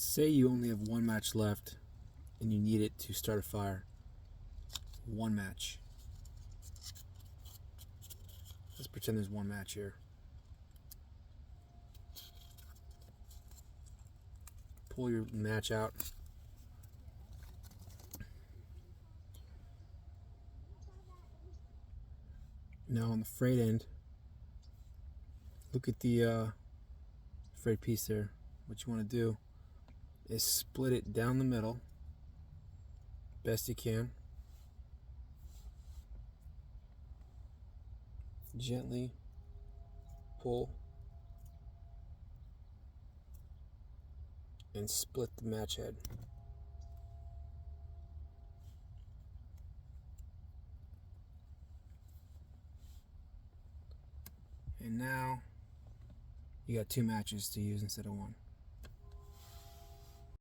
Say you only have one match left and you need it to start a fire. One match. Let's pretend there's one match here. Pull your match out. Now on the frayed end, look at the frayed piece there. What you want to do is split it down the middle best you can. Gently pull and split the match head. And now you got two matches to use instead of one.